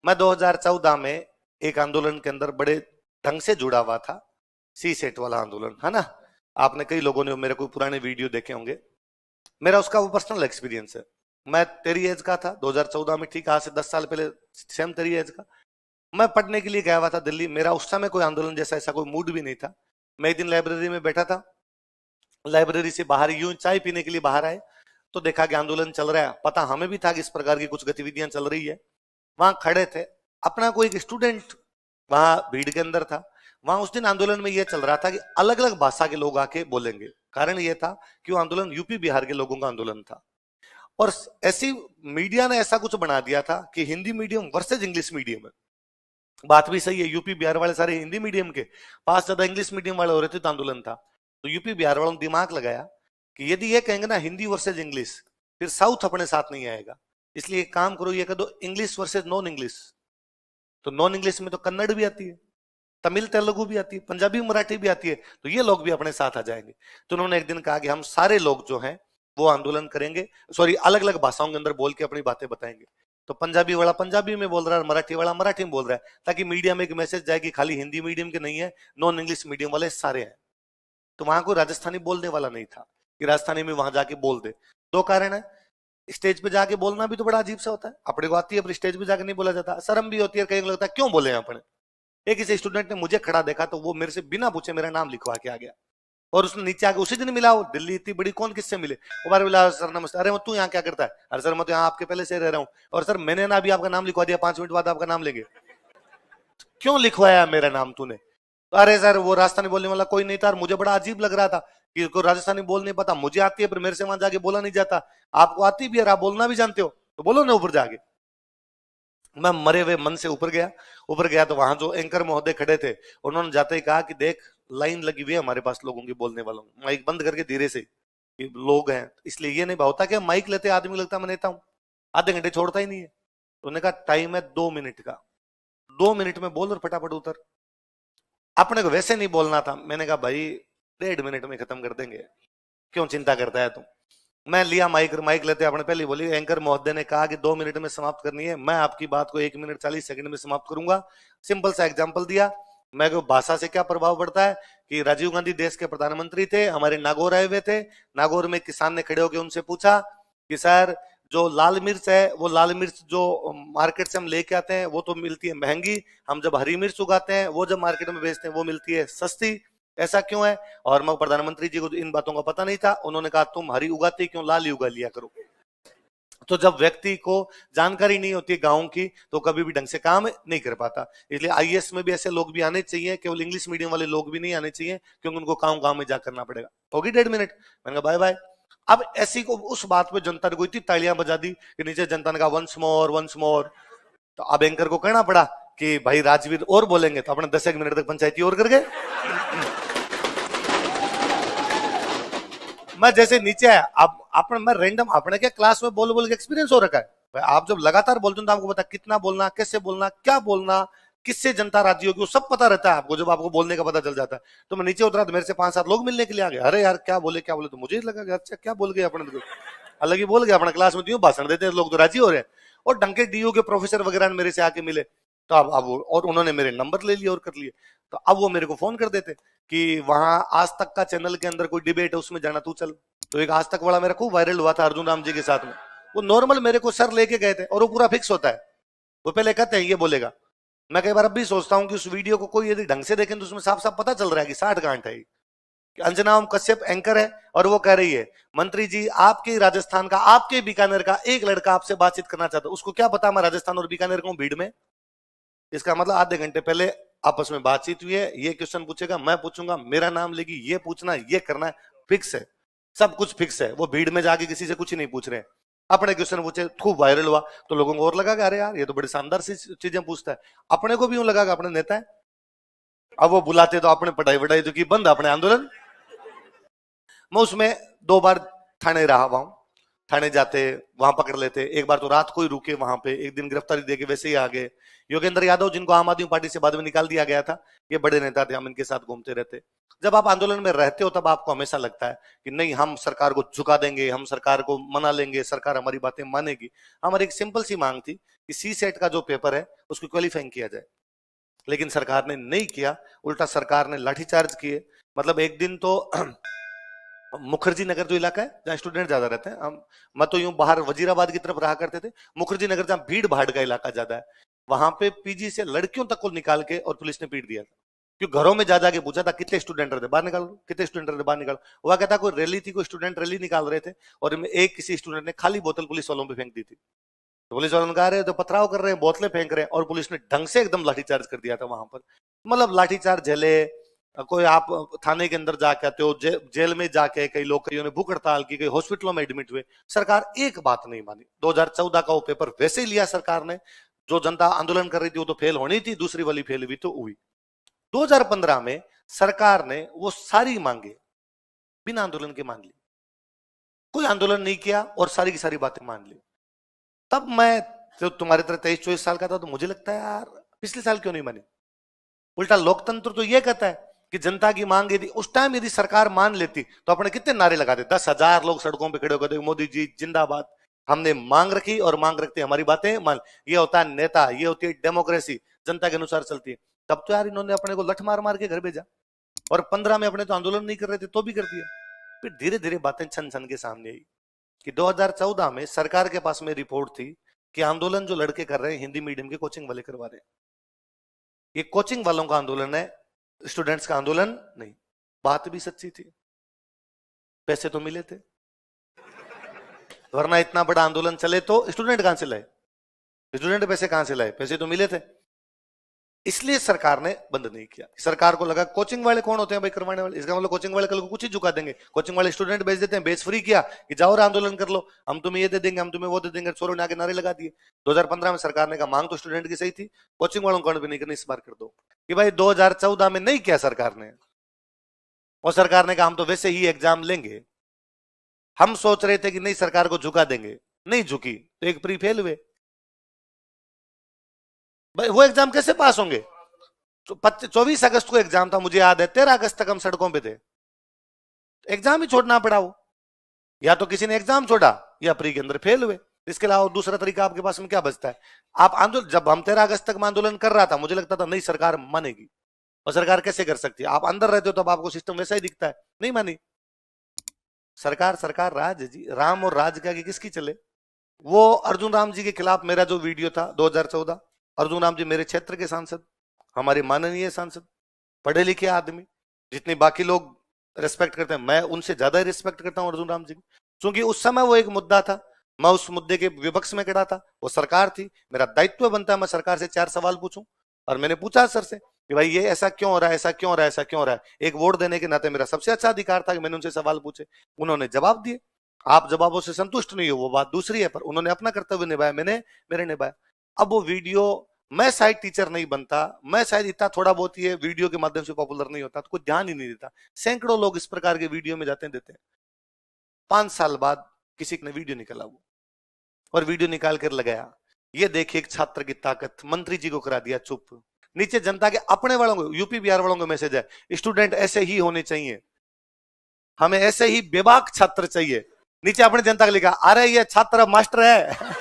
मैं 2014 में एक आंदोलन के अंदर बड़े ढंग से जुड़ा हुआ था, सी सेट वाला आंदोलन, है ना। आपने कई लोगों ने मेरे कोई पुराने वीडियो देखे होंगे। मेरा उसका वो पर्सनल एक्सपीरियंस है। मैं तेरी एज का था 2014 में, ठीक आज से 10 साल पहले, सेम तेरी एज का। मैं पढ़ने के लिए गया हुआ था दिल्ली। मेरा उस समय कोई आंदोलन जैसा ऐसा कोई मूड भी नहीं था। मैं एक दिन लाइब्रेरी में बैठा था, लाइब्रेरी से बाहर यूं चाय पीने के लिए बाहर आए तो देखा कि आंदोलन चल रहा है। पता हमें भी था कि इस प्रकार की कुछ गतिविधियां चल रही है। वहां खड़े थे, अपना कोई एक स्टूडेंट वहां भीड़ के अंदर था। वहां उस दिन आंदोलन में यह चल रहा था कि अलग अलग भाषा के लोग आके बोलेंगे। कारण यह था कि वो आंदोलन यूपी बिहार के लोगों का आंदोलन था। और ऐसी मीडिया ने ऐसा कुछ बना दिया था कि Hindi medium versus English medium है। बात भी सही है, यूपी बिहार वाले सारे हिंदी मीडियम के, पास ज्यादा इंग्लिश मीडियम वाले हो रहे थे तो आंदोलन था। तो यूपी बिहार वालों ने दिमाग लगाया कि यदि ये कहेंगे ना हिंदी वर्सेज इंग्लिश, फिर साउथ अपने साथ नहीं आएगा। इसलिए एक काम करो, ये कह दो इंग्लिश वर्सेज नॉन इंग्लिश। तो नॉन इंग्लिश में तो कन्नड़ भी आती है, तमिल तेलुगु भी आती है, पंजाबी मराठी भी आती है, तो ये लोग भी अपने साथ आ जाएंगे। तो उन्होंने एक दिन कहा कि हम सारे लोग जो हैं वो आंदोलन करेंगे, सॉरी अलग अलग भाषाओं के अंदर बोल के अपनी बातें बताएंगे। तो पंजाबी वाला पंजाबी में बोल रहा है, मराठी वाला मराठी में बोल रहा है, ताकि मीडिया में एक मैसेज जाए कि खाली हिंदी मीडियम के नहीं है, नॉन इंग्लिश मीडियम वाले सारे हैं। तो वहां कोई राजस्थानी बोलने वाला नहीं था कि राजस्थानी में वहां जाके बोल दे। दो कारण है, स्टेज पे जाके बोलना भी तो बड़ा अजीब सा होता है, अपने को आती है पर स्टेज पे जाके नहीं बोला जाता, शर्म भी होती है, कहीं लगता है क्यों बोले अपने। एक किसी स्टूडेंट ने मुझे खड़ा देखा तो वो मेरे से बिना पूछे मेरा नाम लिखवा के आ गया। और उसने नीचे आके उसी दिन मिला, वो दिल्ली इतनी बड़ी कौन किससे मिले, वो बार मिला, सर नमस्ते, अरे तू यहाँ क्या करता है, अरे सर मैं तो यहाँ आपके पहले से रह रहा हूँ, और सर मैंने ना अभी आपका नाम लिखवा दिया, 5 मिनट बाद आपका नाम लेंगे। क्यों लिखवाया मेरा नाम तूने। तो अरे सर वो राजस्थानी बोलने वाला कोई नहीं था, और मुझे बड़ा अजीब लग रहा था कि कोई राजस्थानी बोल नहीं पता, मुझे आती है पर मेरे से वहां जाके बोला नहीं जाता, आपको आती भी है, आप बोलना भी जानते हो तो बोलो ना ऊपर जाके। मैं मरे हुए मन से ऊपर गया। ऊपर गया तो वहां जो एंकर महोदय खड़े थे, उन्होंने जाते ही कहा कि देख लाइन लगी हुई है हमारे पास लोगों की बोलने वालों, माइक बंद करके धीरे से, कि लोग हैं। इसलिए ये नहीं होता कि माइक लेते आदमी लगता मैं नेता हूं, आधे घंटे छोड़ता ही नहीं है। तो उन्होंने कहा टाइम है 2 मिनट का, 2 मिनट में बोल और फटाफट उतर। अपने को वैसे नहीं बोलना था, मैंने कहा भाई 1.5 मिनट में खत्म कर देंगे, क्यों चिंता करता है तुम। मैं लिया माइक, माइक लेते आपने पहले बोली एंकर महोदय ने कहा कि 2 मिनट में समाप्त करनी है, मैं आपकी बात को 1 मिनट 40 सेकंड में समाप्त करूंगा। सिंपल सा एग्जांपल दिया। मैं को भाषा से क्या प्रभाव पड़ता है कि राजीव गांधी देश के प्रधानमंत्री थे, हमारे नागौर आए हुए थे। नागौर में किसान ने खड़े होकर उनसे पूछा कि सर जो लाल मिर्च है, वो लाल मिर्च जो मार्केट से हम लेके आते हैं वो तो मिलती है महंगी, हम जब हरी मिर्च उगाते हैं वो जब मार्केट में बेचते हैं वो मिलती है सस्ती, ऐसा क्यों है। और मैं प्रधानमंत्री जी को इन बातों का पता नहीं था। उन्होंने कहा तुम हरी उगाते क्यों, लाल ही उगा लिया करो। तो जब व्यक्ति को जानकारी नहीं होती गांव की तो कभी भी ढंग से काम नहीं कर पाता। इसलिए आईएएस में भी ऐसे लोग भी आने चाहिए, केवल इंग्लिश मीडियम वाले लोग भी नहीं आने चाहिए, क्योंकि उनको गांव गांव में जा करना पड़ेगा। होगी 1.5 मिनट, मैंने कहा बाय बाय। अब ऐसी को उस बात पे जनता ने कोई इतनी तालियां बजा दी कि नीचे जनता ने कहा वंस मोर वंस मोर। तो अब एंकर को कहना पड़ा कि भाई राजवीर और बोलेंगे तो अपने 10 मिनट तक पंचायती और कर गए। मैं जैसे नीचे आया, अब अपने मैं रैंडम अपने के क्लास में बोल बोल के एक्सपीरियंस हो रखा है भाई। आप जब लगातार बोलते हो तो आपको पता कितना बोलना, कैसे बोलना, क्या बोलना, किससे जनता राजी होगी, वो सब पता रहता है आपको जब आपको बोलने का पता चल जाता है। तो मैं नीचे उतरा तो मेरे से 5-7 लोग मिलने के लिए आ गए, अरे यार क्या बोले क्या बोले, तो मुझे लगा अच्छा क्या बोल गए अपने तो अलग ही बोल गया। अपना क्लास में तो भाषण देते हैं लोग तो राजी हो रहे हैं। और डंके डीयू के प्रोफेसर वगैरह मेरे से आके मिले, तो अब और उन्होंने मेरे नंबर ले लिए और कर लिए। तो अब वो मेरे को फोन कर देते कि वहां आज तक का चैनल के अंदर कोई डिबेट है उसमें जाना, तू चल। तो एक आज तक वाला मेरा खूब वायरल हुआ था अर्जुन राम जी के साथ में। वो नॉर्मल मेरे को सर लेके गए थे और वो पूरा फिक्स होता है, वो पहले कहते हैं ये बोलेगा। मैं कई बार अब भी सोचता हूँ कि उस वीडियो को कोई यदि ढंग से देखें तो उसमें साफ साफ पता चल रहा है कि 60 गांठ है। कि अंजना कश्यप एंकर है और वो कह रही है मंत्री जी आपके राजस्थान का, आपके बीकानेर का एक लड़का आपसे बातचीत करना चाहता है, उसको क्या पता मैं राजस्थान और बीकानेर का हूं भीड़ में। इसका मतलब आधे घंटे पहले आपस में बातचीत हुई है, ये क्वेश्चन पूछेगा, मैं पूछूंगा, मेरा नाम लेगी, ये पूछना ये करना है, फिक्स है, सब कुछ फिक्स है। वो भीड़ में जाके किसी से कुछ नहीं पूछ रहे हैं। अपने क्वेश्चन पूछे, खूब वायरल हुआ तो लोगों को और लगा कि अरे यार ये तो बड़ी शानदार सी चीजें पूछता है। अपने को भी यूं लगा कि अपने नेता है। अब वो बुलाते तो अपने पढ़ाई वढ़ाई तो की बंद, अपने आंदोलन। मैं उसमें 2 बार थाने रहा हुआ हूं। थाने जाते, वहां पकड़ लेते, एक बार तो रात को ही रुके वहां पे, एक दिन गिरफ्तारी देके वैसे ही आ गए। योगेंद्र यादव जिनको आम आदमी पार्टी से बाद में निकाल दिया गया था, ये बड़े नेता थे, हम इनके साथ घूमते रहते। जब आप आंदोलन में रहते हो तब आपको हमेशा लगता है कि नहीं, हम सरकार को झुका देंगे, हम सरकार को मना लेंगे, सरकार हमारी बातें मानेगी। हमारी एक सिंपल सी मांग थी कि सी सेट का जो पेपर है उसको क्वालिफाइंग किया जाए, लेकिन सरकार ने नहीं किया। उल्टा सरकार ने लाठीचार्ज किए। मतलब एक दिन तो मुखर्जी नगर जो इलाका है जहाँ स्टूडेंट ज्यादा रहते हैं, हम मैं तो यूं बाहर वजीराबाद की तरफ रहा करते थे, मुखर्जी नगर जहाँ भीड़ भाड़ का इलाका ज्यादा है, वहां पे पीजी से लड़कियों तक को निकाल के और पुलिस ने पीट दिया था। क्यों? घरों में जा जाके पूछा था कितने स्टूडेंट रहते, बाहर निकालो, कितने स्टूडेंट रहते, बाहर निकालो। वह कहता कोई रैली थी, कोई स्टूडेंट रैली निकाल रहे थे और एक किसी स्टूडेंट ने खाली बोतल पुलिस वालों पे फेंक दी थी। तो पुलिस वालों ने कहा रहे तो पथराव कर रहे हैं, बोतलें फेंक रहे हैं, और पुलिस ने ढंग से एकदम लाठीचार्ज कर दिया था वहां पर। मतलब लाठीचार्ज झेले। कोई आप थाने के अंदर जाके आते हो, जेल में जाके कई लोग, कईयों ने भूख हड़ताल की, कई हॉस्पिटलों में एडमिट हुए, सरकार एक बात नहीं मानी। 2014 का वो पेपर वैसे ही लिया सरकार ने। जो जनता आंदोलन कर रही थी वो तो फेल होनी थी, दूसरी वाली फेल भी तो हुई। 2015 में सरकार ने वो सारी मांगे बिना आंदोलन के मान ली, कोई आंदोलन नहीं किया और सारी की सारी बातें मान ली। तब मैं जो तुम्हारे तरह 23-24 साल का था, तो मुझे लगता है यार पिछले साल क्यों नहीं मानी। उल्टा लोकतंत्र तो ये कहता है कि जनता की मांग यदि उस टाइम यदि सरकार मान लेती तो अपने कितने नारे लगाते, 10,000 लोग सड़कों पे खड़े होकर मोदी जी जिंदाबाद। हमने मांग रखी और मांग रखते हमारी बातें मान। ये होता है नेता, ये होती है डेमोक्रेसी, जनता के अनुसार चलती है। तब तो यार इन्होंने अपने को लठ मार मार के घर भेजा, और 15 में अपने तो आंदोलन नहीं कर रहे थे तो भी कर दिया। फिर धीरे धीरे बातें छन छन के सामने आई कि 2014 में सरकार के पास में रिपोर्ट थी कि आंदोलन जो लड़के कर रहे हैं हिंदी मीडियम के कोचिंग वाले करवा रहे हैं। ये कोचिंग वालों का आंदोलन है, स्टूडेंट्स का आंदोलन नहीं। बात भी सच्ची थी, पैसे तो मिले थे, वरना इतना बड़ा आंदोलन चले तो स्टूडेंट कहां से लाए, स्टूडेंट पैसे कहां से लाए, पैसे तो मिले थे। इसलिए सरकार ने बंद नहीं किया। सरकार को लगा कोचिंग वाले कौन होते हैं भाई करवाने वाले, इसका मतलब कोचिंग वाले कल को कुछ ही झुका देंगे। कोचिंग वाले स्टूडेंट भेज देते हैं, बेच फ्री किया कि जाओ और आंदोलन कर लो, हम तुम्हें ये दे देंगे, हम तुम्हें वो दे देंगे, चोरों ने आके नारे लगा दिए। 2015 में सरकार ने कहा मांग तो स्टूडेंट की सही थी, कोचिंग वालों को भी नहीं करनी, इस बार कर दो। कि भाई 2014 में नहीं किया सरकार ने, और सरकार ने कहा हम तो वैसे ही एग्जाम लेंगे। हम सोच रहे थे कि नहीं सरकार को झुका देंगे, नहीं झुकी तो एक प्री फेल हुए। भाई वो एग्जाम कैसे पास होंगे? 24 अगस्त को एग्जाम था, मुझे याद है 13 अगस्त तक हम सड़कों पे थे, एग्जाम ही छोड़ना पड़ा। वो या तो किसी ने एग्जाम छोड़ा या प्री के अंदर फेल हुए, इसके अलावा दूसरा तरीका आपके पास में क्या बचता है? आप आंदोलन, जब हम 13 अगस्त तक में आंदोलन कर रहा था मुझे लगता था नहीं सरकार मानेगी, और सरकार कैसे कर सकती है, आप अंदर रहते हो तब आपको सिस्टम वैसा ही दिखता है, नहीं मानी सरकार। सरकार राज है जी, राम और राज का किसकी चले। वो अर्जुन राम जी के खिलाफ मेरा जो वीडियो था 2014, अर्जुन राम जी मेरे क्षेत्र के सांसद, हमारे माननीय सांसद, पढ़े लिखे आदमी, जितने बाकी लोग रिस्पेक्ट करते हैं मैं उनसे ज्यादा ही रिस्पेक्ट करता हूं अर्जुन राम जी, क्योंकि उस समय वो एक मुद्दा था, मैं उस मुद्दे के विपक्ष में खड़ा था, वो सरकार थी, मेरा दायित्व बनता है मैं सरकार से 4 सवाल पूछूं। और मैंने पूछा सर से कि भाई ये ऐसा क्यों हो रहा है, ऐसा क्यों हो रहा है, ऐसा क्यों हो रहा है। एक वोट देने के नाते मेरा सबसे अच्छा अधिकार था कि मैंने उनसे सवाल पूछे, उन्होंने जवाब दिए। आप जवाबों से संतुष्ट नहीं हो वो बात दूसरी है, पर उन्होंने अपना कर्तव्य निभाया, मैंने मेरे निभाया। अब वो वीडियो, मैं शायद टीचर नहीं बनता, मैं शायद इतना थोड़ा बहुत ही वीडियो के माध्यम से पॉपुलर नहीं होता, तो कोई ध्यान ही नहीं देता। सैकड़ों लोग इस प्रकार के वीडियो में जाते देते हैं। 5 साल बाद किसी ने वीडियो निकाला वो, और वीडियो निकाल कर लगाया, ये देखिए एक छात्र की ताकत, मंत्री जी को करा दिया चुप। नीचे जनता के अपने वालों को, यूपी बिहार वालों को मैसेज है, स्टूडेंट ऐसे ही होने चाहिए, हमें ऐसे ही बेबाक छात्र चाहिए। नीचे अपने जनता को लिखा, अरे ये छात्र मास्टर है